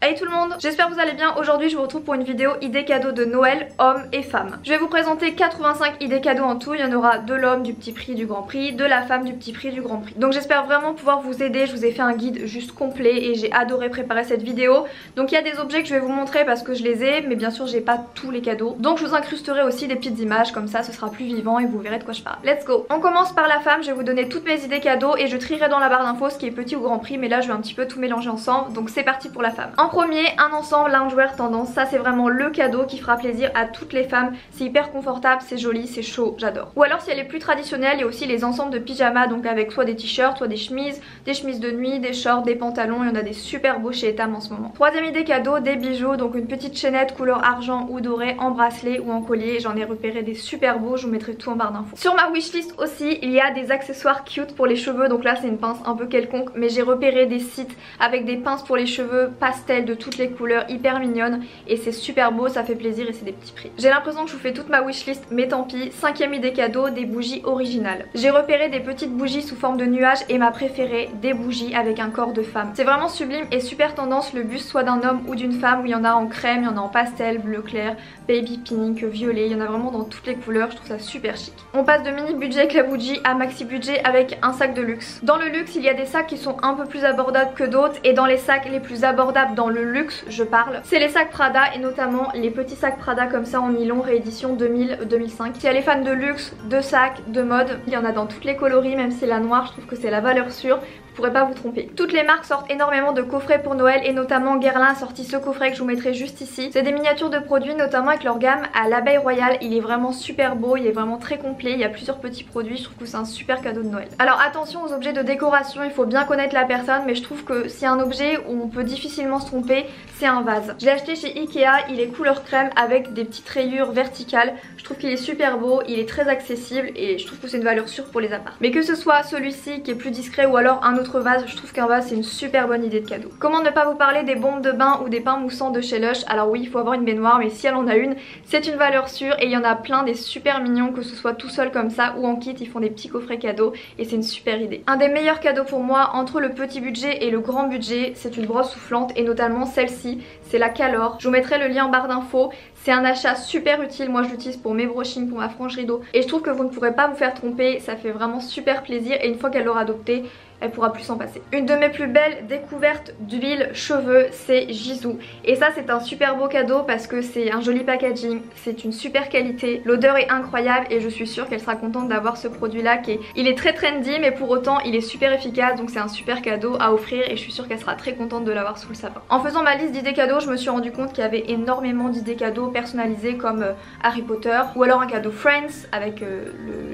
Allez tout le monde, j'espère que vous allez bien. Aujourd'hui je vous retrouve pour une vidéo idées cadeaux de Noël, hommes et femmes. Je vais vous présenter 85 idées cadeaux en tout. Il y en aura de l'homme du petit prix du grand prix, de la femme du petit prix du grand prix. Donc j'espère vraiment pouvoir vous aider. Je vous ai fait un guide juste complet et j'ai adoré préparer cette vidéo. Donc il y a des objets que je vais vous montrer parce que je les ai, mais bien sûr j'ai pas tous les cadeaux. Donc je vous incrusterai aussi des petites images, comme ça ce sera plus vivant et vous verrez de quoi je parle. Let's go. On commence par la femme. Je vais vous donner toutes mes idées cadeaux et je trierai dans la barre d'infos ce qui est petit ou grand prix, mais là je vais un petit peu tout mélanger ensemble. Donc c'est parti pour la femme. En premier, un ensemble loungewear tendance. Ça c'est vraiment le cadeau qui fera plaisir à toutes les femmes. C'est hyper confortable, c'est joli, c'est chaud, j'adore. Ou alors si elle est plus traditionnelle, il y a aussi les ensembles de pyjama, donc avec soit des t-shirts, soit des chemises de nuit, des shorts, des pantalons. Il y en a des super beaux chez Etam en ce moment. Troisième idée cadeau, des bijoux, donc une petite chaînette couleur argent ou doré en bracelet ou en collier. J'en ai repéré des super beaux, je vous mettrai tout en barre d'infos. Sur ma wishlist aussi, il y a des accessoires cute pour les cheveux. Donc là c'est une pince un peu quelconque, mais j'ai repéré des sites avec des pinces pour les cheveux pastel de toutes les couleurs, hyper mignonnes, et c'est super beau, ça fait plaisir et c'est des petits prix. J'ai l'impression que je vous fais toute ma wishlist, mais tant pis. Cinquième idée cadeau, des bougies originales. J'ai repéré des petites bougies sous forme de nuages et ma préférée, des bougies avec un corps de femme. C'est vraiment sublime et super tendance, le buste soit d'un homme ou d'une femme, où il y en a en crème, il y en a en pastel, bleu clair, baby pink, violet, il y en a vraiment dans toutes les couleurs, je trouve ça super chic. On passe de mini budget avec la bougie à maxi budget avec un sac de luxe. Dans le luxe, il y a des sacs qui sont un peu plus abordables que d'autres, et dans les sacs les plus abordables dans le luxe, je parle, c'est les sacs Prada, et notamment les petits sacs Prada comme ça en nylon réédition 2000-2005. Si elle est fan de luxe, de sacs, de mode, il y en a dans toutes les coloris, même si la noire je trouve que c'est la valeur sûre. Vous pourrez pas vous tromper. Toutes les marques sortent énormément de coffrets pour Noël, et notamment Guerlain a sorti ce coffret que je vous mettrai juste ici. C'est des miniatures de produits, notamment avec leur gamme à l'abeille royale. Il est vraiment super beau, il est vraiment très complet, il y a plusieurs petits produits, je trouve que c'est un super cadeau de Noël. Alors attention aux objets de décoration, il faut bien connaître la personne, mais je trouve que si un objet où on peut difficilement se tromper, c'est un vase. Je l'ai acheté chez Ikea, il est couleur crème avec des petites rayures verticales. Je trouve qu'il est super beau, il est très accessible et je trouve que c'est une valeur sûre pour les apparts. Mais que ce soit celui-ci qui est plus discret ou alors un autre vase, je trouve qu'un vase c'est une super bonne idée de cadeau. Comment ne pas vous parler des bombes de bain ou des pains moussants de chez Lush? Alors oui, il faut avoir une baignoire, mais si elle en a une, c'est une valeur sûre, et il y en a plein des super mignons, que ce soit tout seul comme ça ou en kit. Ils font des petits coffrets cadeaux et c'est une super idée. Un des meilleurs cadeaux pour moi entre le petit budget et le grand budget, c'est une brosse soufflante, et notamment celle-ci, c'est la Calor. Je vous mettrai le lien en barre d'infos. C'est un achat super utile, moi je l'utilise pour mes brochings, pour ma frange rideau, et je trouve que vous ne pourrez pas vous faire tromper, ça fait vraiment super plaisir, et une fois qu'elle l'aura adopté, elle pourra plus s'en passer. Une de mes plus belles découvertes d'huile cheveux, c'est Jisoo. Et ça c'est un super beau cadeau parce que c'est un joli packaging, c'est une super qualité, l'odeur est incroyable, et je suis sûre qu'elle sera contente d'avoir ce produit là il est très trendy, mais pour autant il est super efficace, donc c'est un super cadeau à offrir, et je suis sûre qu'elle sera très contente de l'avoir sous le sapin. En faisant ma liste d'idées cadeaux, je me suis rendu compte qu'il y avait énormément d'idées cadeaux personnalisées comme Harry Potter, ou alors un cadeau Friends avec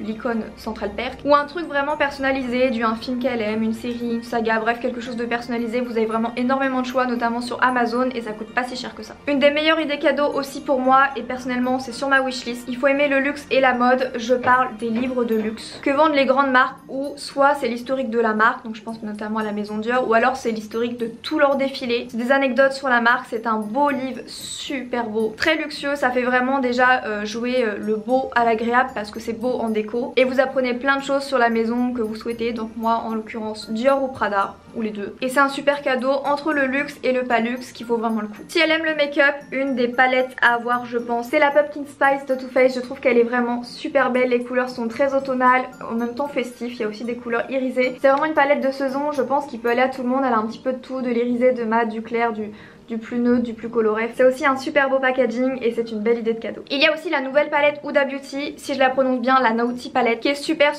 l'icône Central Perk, ou un truc vraiment personnalisé, un film qu'elle aime, une série, une saga, bref quelque chose de personnalisé. Vous avez vraiment énormément de choix, notamment sur Amazon, et ça coûte pas si cher que ça. Une des meilleures idées cadeaux aussi pour moi, et personnellement c'est sur ma wishlist, il faut aimer le luxe et la mode. Je parle des livres de luxe que vendent les grandes marques, où soit c'est l'historique de la marque, donc je pense notamment à la maison Dior, ou alors c'est l'historique de tout leur défilé. C'est des anecdotes sur la marque, c'est un beau livre, super beau, très luxueux, ça fait vraiment déjà jouer le beau à l'agréable parce que c'est beau en déco, et vous apprenez plein de choses sur la maison que vous souhaitez. Donc moi en l'occurrence Dior ou Prada, ou les deux, et c'est un super cadeau entre le luxe et le pas luxe qui vaut vraiment le coup. Si elle aime le make-up, une des palettes à avoir je pense, c'est la Pumpkin Spice de Too Faced. Je trouve qu'elle est vraiment super belle, les couleurs sont très automnales, en même temps festif, il y a aussi des couleurs irisées. C'est vraiment une palette de saison, je pense qu'il peut aller à tout le monde. Elle a un petit peu de tout, de l'irisé, de mat, du clair, du plus neutre, du plus coloré. C'est aussi un super beau packaging et c'est une belle idée de cadeau. Il y a aussi la nouvelle palette Huda Beauty, si je la prononce bien, la Naughty palette, qui est super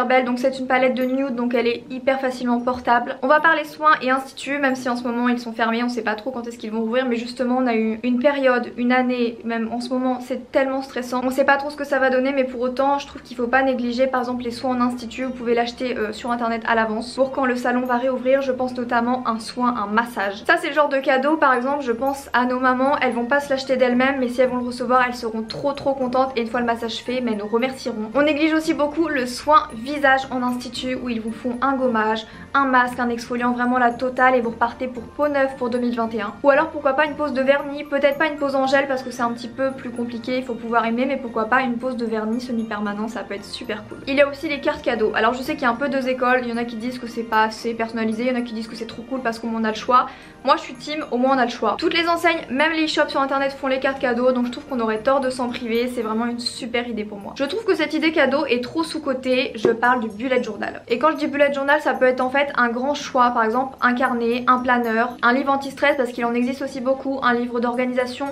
belle. Donc c'est une palette de nude, donc elle est hyper facilement portable. On va parler soins et instituts, même si en ce moment ils sont fermés, on sait pas trop quand est-ce qu'ils vont ouvrir, mais justement on a eu une période, une année, même en ce moment c'est tellement stressant, on sait pas trop ce que ça va donner, mais pour autant je trouve qu'il faut pas négliger par exemple les soins en institut. Vous pouvez l'acheter sur internet à l'avance pour quand le salon va réouvrir. Je pense notamment un soin, un massage. Ça c'est le genre de cadeau par exemple, je pense à nos mamans, elles vont pas se l'acheter d'elles-mêmes, mais si elles vont le recevoir, elles seront trop contentes, et une fois le massage fait, mais elles nous remercieront. On néglige aussi beaucoup le soin visage en institut, où ils vous font un gommage, un masque, un exfoliant, vraiment la totale, et vous repartez pour peau neuve pour 2021. Ou alors pourquoi pas une pose de vernis, peut-être pas une pose en gel parce que c'est un petit peu plus compliqué, il faut pouvoir aimer, mais pourquoi pas une pose de vernis semi-permanent, ça peut être super cool. Il y a aussi les cartes cadeaux. Alors je sais qu'il y a un peu deux écoles, il y en a qui disent que c'est pas assez personnalisé, il y en a qui disent que c'est trop cool parce qu'on en a le choix. Moi je suis team, au moins on a le choix. Toutes les enseignes, même les e-shops sur internet font les cartes cadeaux, donc je trouve qu'on aurait tort de s'en priver, c'est vraiment une super idée pour moi. Je trouve que cette idée cadeau est trop sous-cotée, je parle du bullet journal. Et quand je dis bullet journal, ça peut être en fait un grand choix, par exemple un carnet, un planeur, un livre anti-stress parce qu'il en existe aussi beaucoup, un livre d'organisation,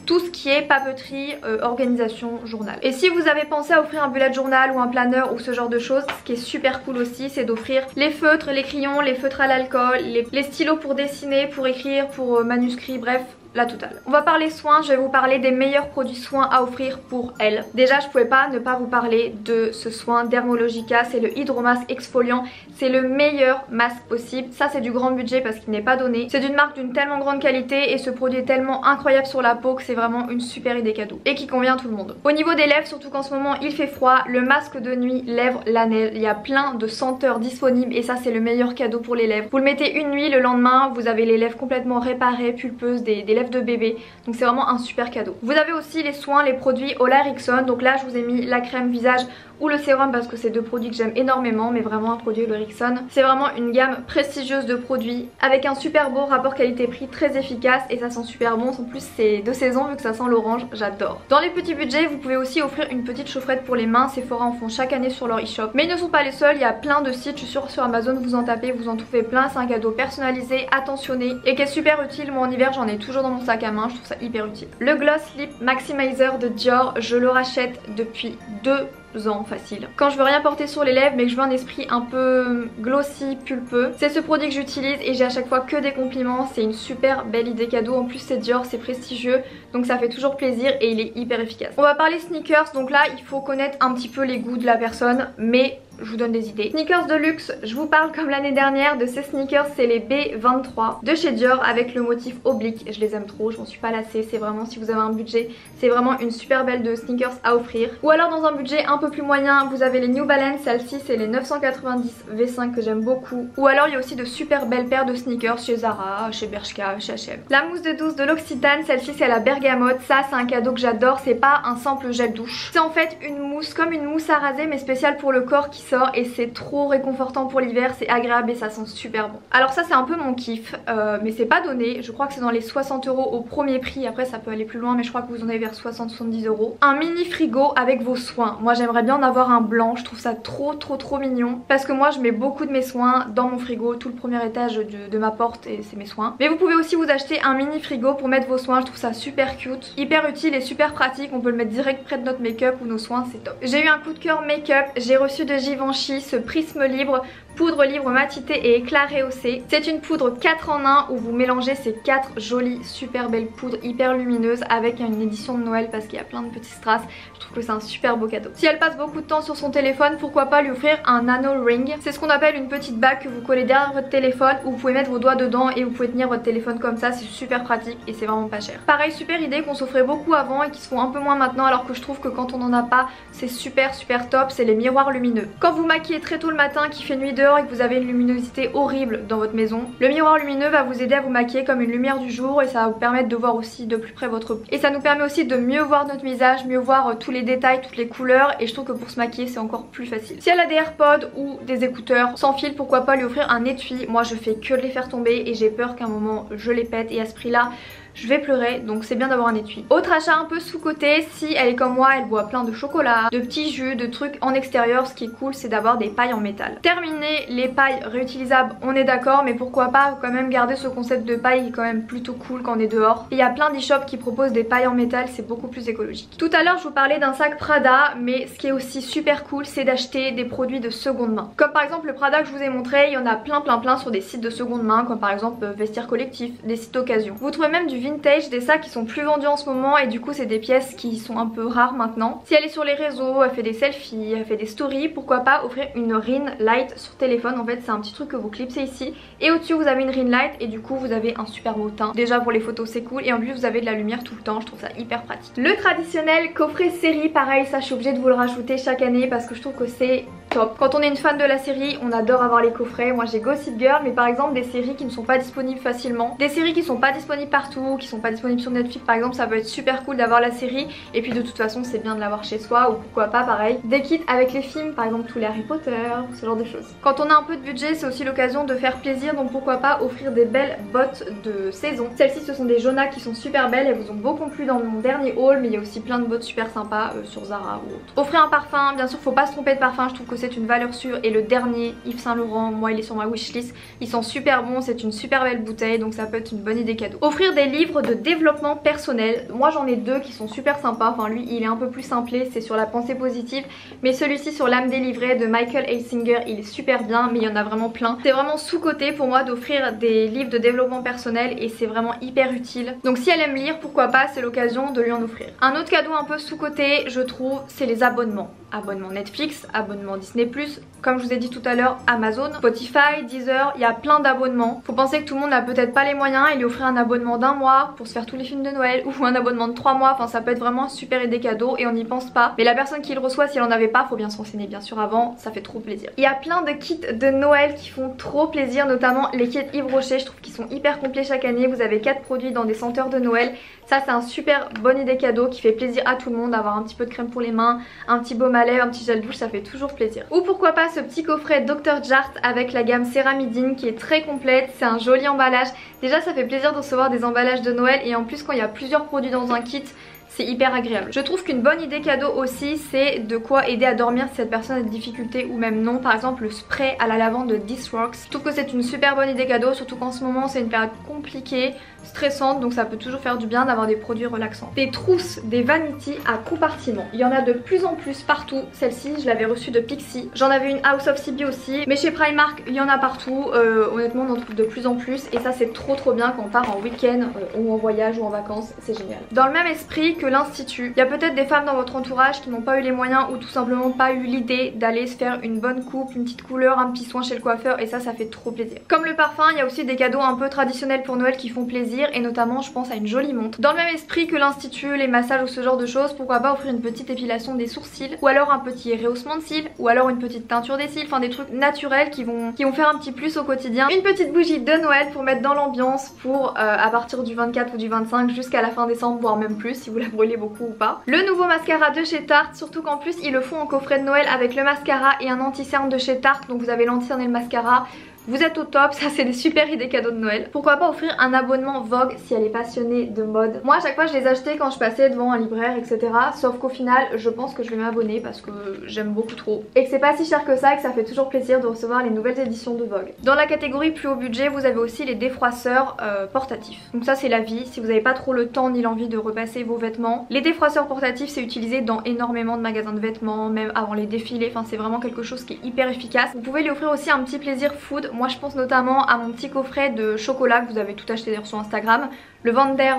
tout ce qui est papeterie, organisation, journal. Et si vous avez pensé à offrir un bullet journal ou un planeur ou ce genre de choses, ce qui est super cool aussi, c'est d'offrir les feutres, les crayons, les feutres à l'alcool, les stylos pour dessiner, pour écrire, pour manuscrits, bref, la totale. On va parler soins, je vais vous parler des meilleurs produits soins à offrir pour elle. Déjà je pouvais pas ne pas vous parler de ce soin Dermalogica, c'est le Hydromasque exfoliant, c'est le meilleur masque possible. Ça c'est du grand budget parce qu'il n'est pas donné. C'est d'une marque d'une tellement grande qualité et ce produit est tellement incroyable sur la peau que c'est vraiment une super idée cadeau. Et qui convient à tout le monde. Au niveau des lèvres, surtout qu'en ce moment il fait froid, le masque de nuit lèvres Lanel, il y a plein de senteurs disponibles et ça c'est le meilleur cadeau pour les lèvres. Vous le mettez une nuit, le lendemain vous avez les lèvres complètement réparées, pulpeuses, des lèvres de bébé, donc c'est vraiment un super cadeau. Vous avez aussi les soins, les produits Ola Erickson, donc là je vous ai mis la crème visage ou le sérum parce que c'est deux produits que j'aime énormément, mais vraiment un produit Ola Erickson. C'est vraiment une gamme prestigieuse de produits avec un super beau rapport qualité-prix très efficace et ça sent super bon. En plus c'est de saison vu que ça sent l'orange, j'adore. Dans les petits budgets vous pouvez aussi offrir une petite chaufferette pour les mains, Sephora en font chaque année sur leur e-shop. Mais ils ne sont pas les seuls, il y a plein de sites, je suis sûre sur Amazon vous en tapez, vous en trouvez plein, c'est un cadeau personnalisé, attentionné et qui est super utile. Moi en hiver j'en ai toujours dans mon sac à main, je trouve ça hyper utile. Le Gloss Lip Maximizer de Dior, je le rachète depuis 2 ans facile. Quand je veux rien porter sur les lèvres mais que je veux un esprit un peu glossy, pulpeux, c'est ce produit que j'utilise et j'ai à chaque fois que des compliments. C'est une super belle idée cadeau, en plus c'est Dior, c'est prestigieux, donc ça fait toujours plaisir et il est hyper efficace. On va parler sneakers, donc là il faut connaître un petit peu les goûts de la personne, mais je vous donne des idées. Sneakers de luxe, je vous parle comme l'année dernière de ces sneakers, c'est les B23 de chez Dior avec le motif oblique. Je les aime trop, je m'en suis pas lassée, c'est vraiment, si vous avez un budget, c'est vraiment une super belle de sneakers à offrir. Ou alors dans un budget un peu plus moyen, vous avez les New Balance, celle-ci c'est les 990 V5 que j'aime beaucoup. Ou alors il y a aussi de super belles paires de sneakers chez Zara, chez Bershka, chez H&M. La mousse de douce de l'Occitane, celle-ci c'est la bergamote, ça c'est un cadeau que j'adore, c'est pas un simple gel douche. C'est en fait une mousse, comme une mousse à raser mais spéciale pour le corps qui sort et c'est trop réconfortant pour l'hiver, c'est agréable et ça sent super bon. Alors ça c'est un peu mon kiff, mais c'est pas donné, je crois que c'est dans les 60 € au premier prix, après ça peut aller plus loin mais je crois que vous en avez vers 60-70 €. Un mini frigo avec vos soins, moi j'aimerais bien en avoir un blanc, je trouve ça trop mignon parce que moi je mets beaucoup de mes soins dans mon frigo, tout le premier étage de ma porte et c'est mes soins. Mais vous pouvez aussi vous acheter un mini frigo pour mettre vos soins, je trouve ça super cute, hyper utile et super pratique, on peut le mettre direct près de notre make-up ou nos soins, c'est top. J'ai eu un coup de cœur make-up, j'ai reçu de Givenchy ce prisme libre, poudre libre matité et éclat rehaussé. C'est une poudre 4 en 1 où vous mélangez ces 4 jolies super belles poudres hyper lumineuses avec une édition de Noël parce qu'il y a plein de petits strass. Je trouve que c'est un super beau cadeau. Si elle passe beaucoup de temps sur son téléphone, pourquoi pas lui offrir un nano ring. C'est ce qu'on appelle une petite bague que vous collez derrière votre téléphone où vous pouvez mettre vos doigts dedans et vous pouvez tenir votre téléphone comme ça, c'est super pratique et c'est vraiment pas cher. Pareil, super idée qu'on s'offrait beaucoup avant et qui se font un peu moins maintenant alors que je trouve que quand on en a pas c'est super top, c'est les miroirs lumineux. Quand vous maquillez très tôt le matin, qu'il fait nuit dehors et que vous avez une luminosité horrible dans votre maison, le miroir lumineux va vous aider à vous maquiller comme une lumière du jour et ça va vous permettre de voir aussi de plus près votre peau. Et ça nous permet aussi de mieux voir notre visage, mieux voir tous les détails, toutes les couleurs et je trouve que pour se maquiller c'est encore plus facile. Si elle a des AirPods ou des écouteurs sans fil, pourquoi pas lui offrir un étui. Moi je fais que de les faire tomber et j'ai peur qu'à un moment je les pète et à ce prix là je vais pleurer, donc c'est bien d'avoir un étui. Autre achat un peu sous-côté, si elle est comme moi, elle boit plein de chocolat, de petits jus, de trucs en extérieur, ce qui est cool c'est d'avoir des pailles en métal. Terminé les pailles réutilisables, on est d'accord, mais pourquoi pas quand même garder ce concept de paille qui est quand même plutôt cool quand on est dehors. Et il y a plein d'e-shops qui proposent des pailles en métal, c'est beaucoup plus écologique. Tout à l'heure je vous parlais d'un sac Prada, mais ce qui est aussi super cool c'est d'acheter des produits de seconde main. Comme par exemple le Prada que je vous ai montré, il y en a plein sur des sites de seconde main, comme par exemple Vestiaire Collectif, des sites d'occasion. Vous trouvez même du vintage, des sacs qui sont plus vendus en ce moment et du coup c'est des pièces qui sont un peu rares maintenant. Si elle est sur les réseaux, elle fait des selfies, elle fait des stories, pourquoi pas offrir une ring light sur téléphone. En fait c'est un petit truc que vous clipsez ici et au-dessus vous avez une ring light et du coup vous avez un super beau teint. Déjà pour les photos c'est cool et en plus vous avez de la lumière tout le temps, je trouve ça hyper pratique. Le traditionnel coffret série, pareil ça je suis obligée de vous le rajouter chaque année parce que je trouve que c'est top. Quand on est une fan de la série, on adore avoir les coffrets. Moi j'ai Gossip Girl, mais par exemple des séries qui ne sont pas disponibles facilement, des séries qui sont pas disponibles partout, qui sont pas disponibles sur Netflix par exemple, ça peut être super cool d'avoir la série. Et puis de toute façon c'est bien de l'avoir chez soi, ou pourquoi pas pareil des kits avec les films, par exemple tous les Harry Potter, ce genre de choses. Quand on a un peu de budget, c'est aussi l'occasion de faire plaisir, donc pourquoi pas offrir des belles bottes de saison. Celles-ci ce sont des Jona qui sont super belles, elles vous ont beaucoup plu dans mon dernier haul, mais il y a aussi plein de bottes super sympas sur Zara ou autre. Offrir un parfum, bien sûr faut pas se tromper de parfum, je trouve que c'est une valeur sûre. Et le dernier Yves Saint Laurent, moi il est sur ma wishlist, ils sont super bons, c'est une super belle bouteille, donc ça peut être une bonne idée cadeau. Offrir des livres de développement personnel, moi j'en ai deux qui sont super sympas, enfin lui il est un peu plus simplé, c'est sur la pensée positive, mais celui-ci sur l'âme délivrée de Michael Heisinger, il est super bien, mais il y en a vraiment plein. C'est vraiment sous-côté pour moi d'offrir des livres de développement personnel et c'est vraiment hyper utile. Donc si elle aime lire, pourquoi pas, c'est l'occasion de lui en offrir. Un autre cadeau un peu sous-côté, je trouve, c'est les abonnements. Abonnement Netflix, abonnement Disney+, comme je vous ai dit tout à l'heure, Amazon, Spotify, Deezer, il y a plein d'abonnements. Faut penser que tout le monde n'a peut-être pas les moyens et lui offrir un abonnement d'1 mois pour se faire tous les films de Noël, ou un abonnement de 3 mois, enfin ça peut être vraiment super idée cadeau et on n'y pense pas. Mais la personne qui le reçoit, si elle en avait pas, faut bien se renseigner bien sûr avant, ça fait trop plaisir. Il y a plein de kits de Noël qui font trop plaisir, notamment les kits Yves Rocher, je trouve qu'ils sont hyper complets chaque année. Vous avez 4 produits dans des senteurs de Noël. Ça c'est un super bonne idée cadeau qui fait plaisir à tout le monde, d'avoir un petit peu de crème pour les mains, un petit baume à lèvres, un petit gel douche, ça fait toujours plaisir. Ou pourquoi pas ce petit coffret Dr. Jart avec la gamme Céramidine qui est très complète, c'est un joli emballage. Déjà ça fait plaisir de recevoir des emballages de Noël et en plus quand il y a plusieurs produits dans un kit, c'est hyper agréable. Je trouve qu'une bonne idée cadeau aussi, c'est de quoi aider à dormir si cette personne a des difficultés ou même non. Par exemple le spray à la lavande de This Works. Je trouve que c'est une super bonne idée cadeau, surtout qu'en ce moment c'est une période compliquée, stressante, donc ça peut toujours faire du bien d'avoir des produits relaxants. Des trousses, des vanity à compartiments. Il y en a de plus en plus partout. Celle-ci je l'avais reçue de Pixi. J'en avais une House of CB aussi, mais chez Primark il y en a partout. Honnêtement on en trouve de plus en plus et ça c'est trop bien quand on part en week-end ou en voyage ou en vacances, c'est génial. Dans le même esprit que l'Institut, il y a peut-être des femmes dans votre entourage qui n'ont pas eu les moyens ou tout simplement pas eu l'idée d'aller se faire une bonne coupe, une petite couleur, un petit soin chez le coiffeur et ça fait trop plaisir. Comme le parfum, il y a aussi des cadeaux un peu traditionnels pour Noël qui font plaisir et notamment je pense à une jolie montre. Dans le même esprit que l'Institut, les massages ou ce genre de choses, pourquoi pas offrir une petite épilation des sourcils ou alors un petit rehaussement de cils ou alors une petite teinture des cils, enfin des trucs naturels qui vont faire un petit plus au quotidien. Une petite bougie de Noël pour mettre dans l'ambiance pour à partir du 24 ou du 25 jusqu'à la fin décembre, voire même plus si vous la brûlez beaucoup ou pas. Le nouveau mascara de chez Tarte, surtout qu'en plus ils le font en coffret de Noël avec le mascara et un anti-cerne de chez Tarte, donc vous avez l'anti-cerne et le mascara. Vous êtes au top, ça c'est des super idées cadeaux de Noël. Pourquoi pas offrir un abonnement Vogue si elle est passionnée de mode. Moi à chaque fois je les achetais quand je passais devant un libraire etc. Sauf qu'au final je pense que je vais m'abonner parce que j'aime beaucoup trop. Et que c'est pas si cher que ça et que ça fait toujours plaisir de recevoir les nouvelles éditions de Vogue. Dans la catégorie plus haut budget vous avez aussi les défroisseurs portatifs. Donc ça c'est la vie, si vous n'avez pas trop le temps ni l'envie de repasser vos vêtements. Les défroisseurs portatifs c'est utilisé dans énormément de magasins de vêtements, même avant les défilés, enfin c'est vraiment quelque chose qui est hyper efficace. Vous pouvez lui offrir aussi un petit plaisir food. Moi je pense notamment à mon petit coffret de chocolat que vous avez tout acheté d'ailleurs sur Instagram. Le Vander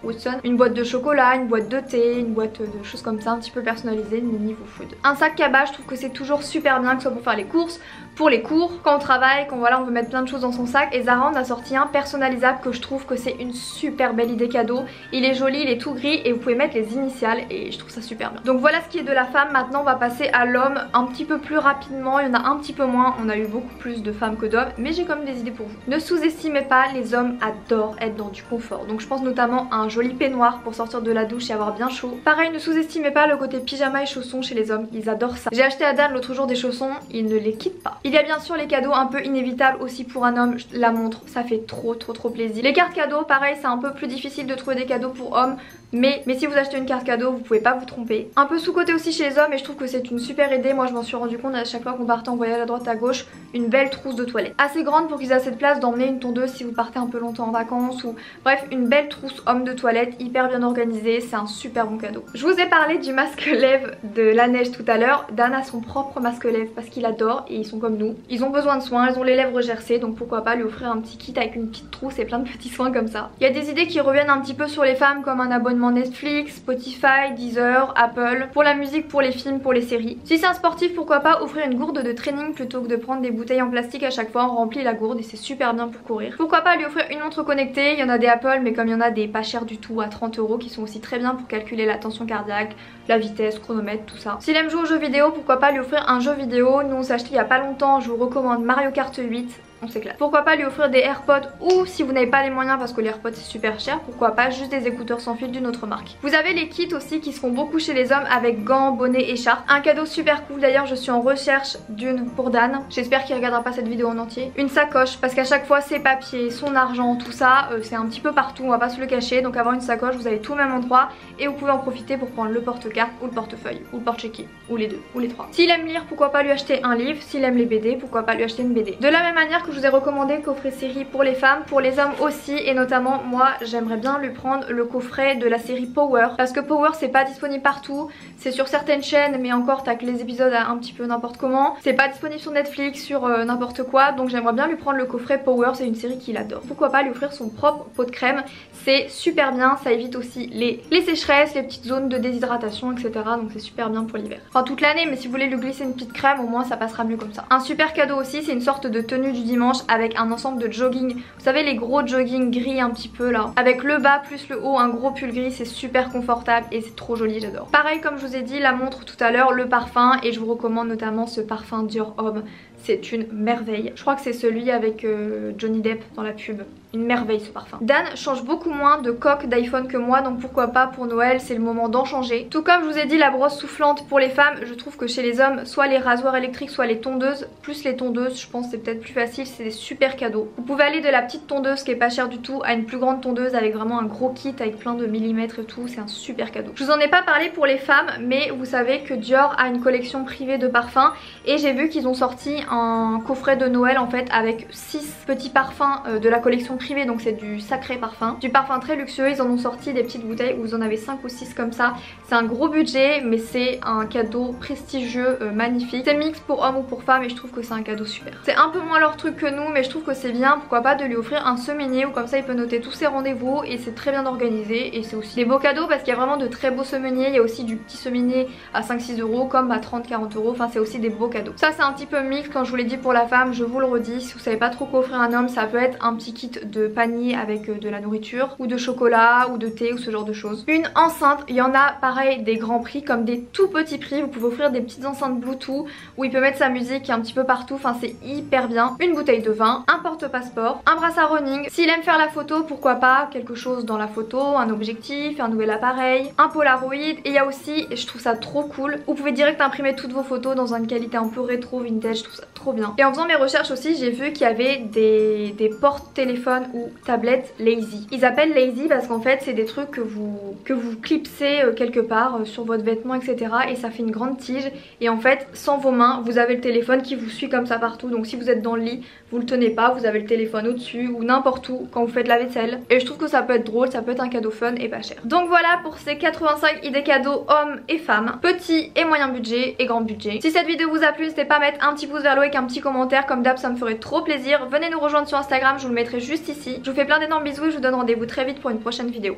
Woodson, une boîte de chocolat, une boîte de thé, une boîte de choses comme ça un petit peu personnalisée, une niveau food. Un sac cabas, je trouve que c'est toujours super bien, que ce soit pour faire les courses, pour les cours, quand on travaille, quand voilà on veut mettre plein de choses dans son sac. Et Zara en a sorti un personnalisable que je trouve que c'est une super belle idée cadeau. Il est joli, il est tout gris et vous pouvez mettre les initiales et je trouve ça super bien. Donc voilà ce qui est de la femme. Maintenant on va passer à l'homme un petit peu plus rapidement, il y en a un petit peu moins, on a eu beaucoup plus de femmes que d'hommes, mais j'ai quand même des idées pour vous. Ne sous-estimez pas, les hommes adorent être dans du confort. Donc je pense notamment à un joli peignoir pour sortir de la douche et avoir bien chaud. Pareil, ne sous-estimez pas le côté pyjama et chaussons chez les hommes, ils adorent ça. J'ai acheté à Dan l'autre jour des chaussons, il ne les quitte pas. Il y a bien sûr les cadeaux un peu inévitables aussi pour un homme, la montre, ça fait trop plaisir. Les cartes cadeaux, pareil, c'est un peu plus difficile de trouver des cadeaux pour hommes. Mais si vous achetez une carte cadeau, vous pouvez pas vous tromper. Un peu sous-côté aussi chez les hommes et je trouve que c'est une super idée. Moi je m'en suis rendu compte à chaque fois qu'on partait en voyage à droite à gauche, une belle trousse de toilette. Assez grande pour qu'ils aient assez de place d'emmener une tondeuse si vous partez un peu longtemps en vacances ou bref une belle trousse homme de toilette hyper bien organisée, c'est un super bon cadeau. Je vous ai parlé du masque lèvres de la neige tout à l'heure. Dan a son propre masque lèvres parce qu'il adore et ils sont comme que nous. Ils ont besoin de soins, elles ont les lèvres gercées, donc pourquoi pas lui offrir un petit kit avec une petite trousse et plein de petits soins comme ça. Il y a des idées qui reviennent un petit peu sur les femmes comme un abonnement Netflix, Spotify, Deezer, Apple, pour la musique, pour les films, pour les séries. Si c'est un sportif, pourquoi pas offrir une gourde de training plutôt que de prendre des bouteilles en plastique à chaque fois. On remplit la gourde et c'est super bien pour courir. Pourquoi pas lui offrir une montre connectée, il y en a des Apple mais comme il y en a des pas chers du tout à 30 € qui sont aussi très bien pour calculer la tension cardiaque, la vitesse, chronomètre, tout ça. S'il aime jouer aux jeux vidéo, pourquoi pas lui offrir un jeu vidéo. Nous on s'est acheté il y a pas longtemps, je vous recommande Mario Kart 8. On s'éclate. Pourquoi pas lui offrir des AirPods ou si vous n'avez pas les moyens parce que les AirPods c'est super cher, pourquoi pas juste des écouteurs sans fil d'une autre marque. Vous avez les kits aussi qui se font beaucoup chez les hommes avec gants, bonnets, écharpes. Un cadeau super cool d'ailleurs, je suis en recherche d'une pour Dan. J'espère qu'il regardera pas cette vidéo en entier. Une sacoche parce qu'à chaque fois ses papiers, son argent, tout ça c'est un petit peu partout, on va pas se le cacher. Donc avoir une sacoche, vous avez tout au même endroit et vous pouvez en profiter pour prendre le porte-carte ou le portefeuille ou le porte-chéquier ou les deux ou les trois. S'il aime lire, pourquoi pas lui acheter un livre. S'il aime les BD, pourquoi pas lui acheter une BD. De la même manière que je vous ai recommandé coffret série pour les femmes, pour les hommes aussi, et notamment moi j'aimerais bien lui prendre le coffret de la série Power parce que Power c'est pas disponible partout, c'est sur certaines chaînes mais encore t'as que les épisodes un petit peu n'importe comment, c'est pas disponible sur Netflix, sur n'importe quoi, donc j'aimerais bien lui prendre le coffret Power, c'est une série qu'il adore. Pourquoi pas lui offrir son propre pot de crème, c'est super bien, ça évite aussi les sécheresses, les petites zones de déshydratation etc, donc c'est super bien pour l'hiver, enfin toute l'année, mais si vous voulez lui glisser une petite crème au moins ça passera mieux comme ça. Un super cadeau aussi, c'est une sorte de tenue du dimanche avec un ensemble de jogging, vous savez les gros jogging gris un petit peu là, avec le bas plus le haut, un gros pull gris, c'est super confortable et c'est trop joli, j'adore. Pareil comme je vous ai dit, la montre tout à l'heure, le parfum, et je vous recommande notamment ce parfum Dior Homme, c'est une merveille. Je crois que c'est celui avec Johnny Depp dans la pub. Une merveille ce parfum. Dan change beaucoup moins de coque d'iPhone que moi, donc pourquoi pas pour Noël, c'est le moment d'en changer. Tout comme je vous ai dit, la brosse soufflante pour les femmes, je trouve que chez les hommes, soit les rasoirs électriques, soit les tondeuses, plus les tondeuses, je pense que c'est peut-être plus facile, c'est des super cadeaux. Vous pouvez aller de la petite tondeuse qui est pas chère du tout à une plus grande tondeuse avec vraiment un gros kit avec plein de millimètres et tout, c'est un super cadeau. Je vous en ai pas parlé pour les femmes, mais vous savez que Dior a une collection privée de parfums et j'ai vu qu'ils ont sorti un coffret de Noël en fait avec 6 petits parfums de la collection privée, donc c'est du sacré parfum, du parfum très luxueux. Ils en ont sorti des petites bouteilles où vous en avez 5 ou 6 comme ça. C'est un gros budget mais c'est un cadeau prestigieux, magnifique. C'est mix pour hommes ou pour femmes et je trouve que c'est un cadeau super. C'est un peu moins leur truc que nous mais je trouve que c'est bien, pourquoi pas de lui offrir un semainier où comme ça il peut noter tous ses rendez-vous et c'est très bien organisé et c'est aussi des beaux cadeaux parce qu'il y a vraiment de très beaux semainiers. Il y a aussi du petit semainier à 5-6 € comme à 30-40 €, enfin c'est aussi des beaux cadeaux. Ça c'est un petit peu mix, quand je vous l'ai dit pour la femme, je vous le redis, si vous savez pas trop quoi offrir à un homme, ça peut être un petit kit de panier avec de la nourriture ou de chocolat ou de thé ou ce genre de choses. Une enceinte, il y en a pareil des grands prix comme des tout petits prix, vous pouvez offrir des petites enceintes Bluetooth où il peut mettre sa musique un petit peu partout, enfin c'est hyper bien. Une bouteille de vin, un porte-passeport, un brassard running, s'il aime faire la photo pourquoi pas quelque chose dans la photo, un objectif, un nouvel appareil, un Polaroid, et il y a aussi, et je trouve ça trop cool, vous pouvez direct imprimer toutes vos photos dans une qualité un peu rétro, vintage, je trouve ça trop bien. Et en faisant mes recherches aussi j'ai vu qu'il y avait des porte-téléphones ou tablettes lazy. Ils appellent lazy parce qu'en fait c'est des trucs que vous clipsez quelque part sur votre vêtement etc. et ça fait une grande tige et en fait sans vos mains vous avez le téléphone qui vous suit comme ça partout, donc si vous êtes dans le lit vous le tenez pas, vous avez le téléphone au dessus ou n'importe où quand vous faites la vaisselle, et je trouve que ça peut être drôle, ça peut être un cadeau fun et pas cher. Donc voilà pour ces 85 idées cadeaux hommes et femmes, petit et moyen budget et grand budget. Si cette vidéo vous a plu, n'hésitez pas à mettre un petit pouce vers le haut avec un petit commentaire, comme d'hab ça me ferait trop plaisir. Venez nous rejoindre sur Instagram, je vous le mettrai juste ici. Je vous fais plein d'énormes bisous et je vous donne rendez-vous très vite pour une prochaine vidéo.